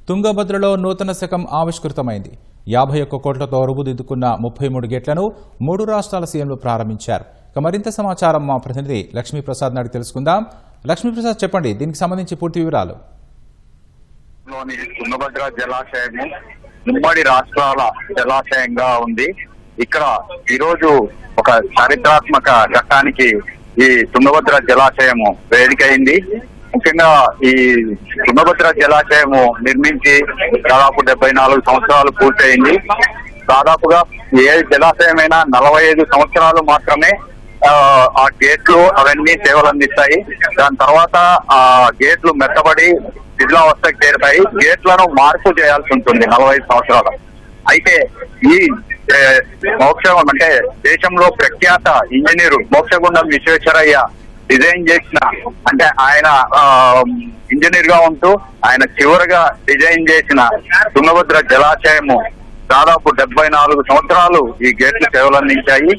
తుంగభద్రలో నూతన శకం ఆవిష్కృతమైంది. 51 కోట్లతో రూపుదిద్దుకున్న 33 గేట్లను 3 రాష్ట్రాల సీఎంలు ప్రారంభించారు. మరింత సమాచారం మా ప్రతినిధి లక్ష్మీప్రసాద్ నాడు తెలుసుకుందాం. లక్ష్మీప్రసాద్, చెప్పండి, దీనికి సంబంధించి పూర్తి వివరాలు. తుంగభద్ర జలాశయము ఉమ్మడి రాష్ట్రాల జలాశయంగా ఉంది. ఇక్కడ ఈరోజు ఒక చారిత్రాత్మక ఘట్టానికి ఈ తుంగభద్ర జలాశయము వేదికైంది. ముఖ్యంగా ఈ తుంగభద్ర జలాశయము నిర్మించి దాదాపు 74 సంవత్సరాలు పూర్తయింది. దాదాపుగా ఏ జలాశయమైనా 45 సంవత్సరాలు మాత్రమే ఆ గేట్లు అవన్నీ సేవలు అందిస్తాయి. దాని తర్వాత ఆ గేట్లు మెత్తబడి శిథిలావస్థకు చేరుతాయి. గేట్లను మార్పు చేయాల్సి ఉంటుంది 45 సంవత్సరాలు. అయితే ఈ మోక్షం అంటే దేశంలో ప్రఖ్యాత ఇంజనీరు మోక్షగుండం విశ్వేశ్వరయ్య డిజైన్ చేసిన, అంటే ఆయన ఇంజనీర్ గా ఉంటూ ఆయన చివరిగా డిజైన్ చేసిన తుంగభద్ర జలాశయము దాదాపు 74 సంవత్సరాలు ఈ గేట్లు సేవలు అందించాయి.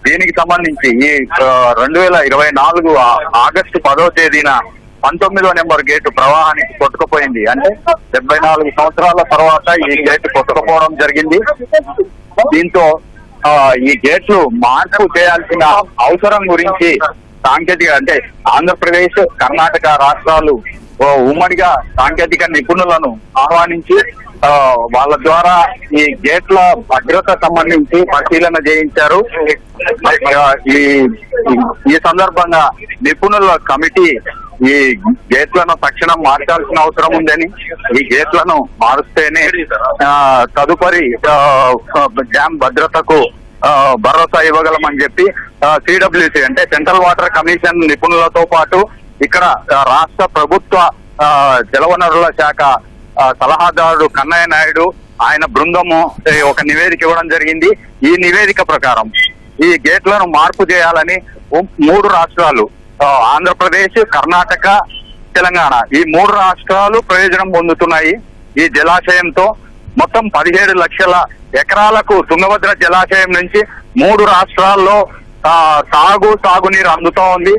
దీనికి సంబంధించి ఈ 2024 ఆగస్టు 10వ తేదీన 19వ నెంబర్ గేటు ప్రవాహానికి కొట్టుకుపోయింది. అంటే 74 సంవత్సరాల తర్వాత ఈ గేటు కొట్టుకుపోవడం జరిగింది. దీంతో ఈ గేట్లు మార్పు చేయాల్సిన అవసరం గురించి సాంకేతిక అంటే ఆంధ్రప్రదేశ్, కర్ణాటక రాష్ట్రాలు ఉమ్మడిగా సాంకేతిక నిపుణులను ఆహ్వానించి వాళ్ళ ద్వారా ఈ గేట్ల భద్రత సంబంధించి పరిశీలన చేయించారు. ఈ సందర్భంగా నిపుణుల కమిటీ ఈ గేట్లను తక్షణం మార్చాల్సిన అవసరం ఉందని, ఈ గేట్లను మారుస్తేనే తదుపరి డ్యామ్ భద్రతకు భరోసా ఇవ్వగలమని చెప్పి సిడబ్ల్యూసి అంటే సెంట్రల్ వాటర్ కమిషన్ నిపుణులతో పాటు ఇక్కడ రాష్ట్ర ప్రభుత్వ జలవనరుల శాఖ సలహాదారుడు కన్నయ్య నాయుడు ఆయన బృందము ఒక నివేదిక ఇవ్వడం జరిగింది. ఈ నివేదిక ప్రకారం ఈ గేట్లను మార్పు చేయాలని 3 రాష్ట్రాలు ఆంధ్రప్రదేశ్, కర్ణాటక, తెలంగాణ ఈ 3 రాష్ట్రాలు ప్రయోజనం పొందుతున్నాయి. ఈ జలాశయంతో మొత్తం 17 లక్షల ఎకరాలకు తుంగభద్ర జలాశయం నుంచి 3 రాష్ట్రాల్లో తాగునీరు అందుతూ ఉంది.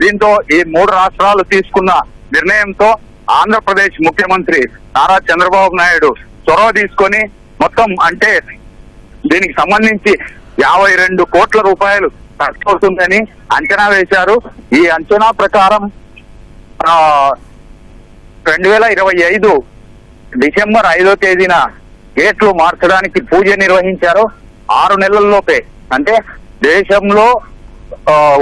దీంతో ఈ 3 రాష్ట్రాలు తీసుకున్న నిర్ణయంతో ఆంధ్రప్రదేశ్ ముఖ్యమంత్రి నారా చంద్రబాబు నాయుడు చొరవ తీసుకొని మొత్తం అంటే దీనికి సంబంధించి 52 కోట్ల రూపాయలు ఖర్చు అవుతుందని అంచనా వేశారు. ఈ అంచనా ప్రకారం 2025 డిసెంబర్ 5వ తేదీన గేట్లు మార్చడానికి పూజ నిర్వహించారు. 6 నెలల్లోపే, అంటే దేశంలో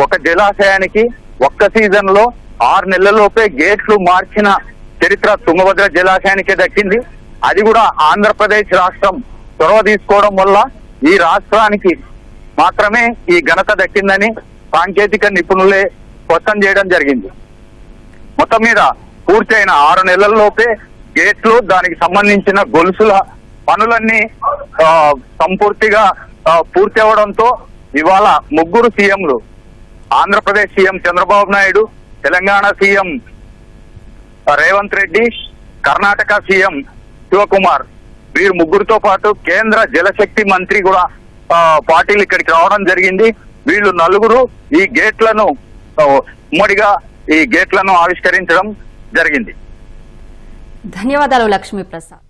ఒక జలాశయానికి ఒక్క సీజన్ లో 6 నెలల్లోపే గేట్లు మార్చిన చరిత్ర తుంగభద్ర జలాశయానికే దక్కింది. అది కూడా ఆంధ్రప్రదేశ్ రాష్ట్రం చొరవ తీసుకోవడం వల్ల ఈ రాష్ట్రానికి మాత్రమే ఈ ఘనత దక్కిందని సాంకేతిక నిపుణులే స్పష్టం చేయడం జరిగింది. మొత్తం మీద పూర్తయిన 6 నెలల్లోపే గేట్లు, దానికి సంబంధించిన గొలుసుల పనులన్నీ సంపూర్తిగా పూర్తి అవడంతో ఇవాళ 3 సీఎంలు, Andhra Pradesh CM Chandrababu Naidu, Telangana CM Revanth Reddy, Karnataka CM Shivakumar, వీరు 3తో పాటు కేంద్ర జలశక్తి మంత్రి కూడా పార్టీలు ఇక్కడికి రావడం జరిగింది. వీళ్ళు 4 ఈ గేట్లను ఉమ్మడిగా ఈ గేట్లను ఆవిష్కరించడం జరిగింది. ధన్యవాదాలు లక్ష్మీప్రసాద్.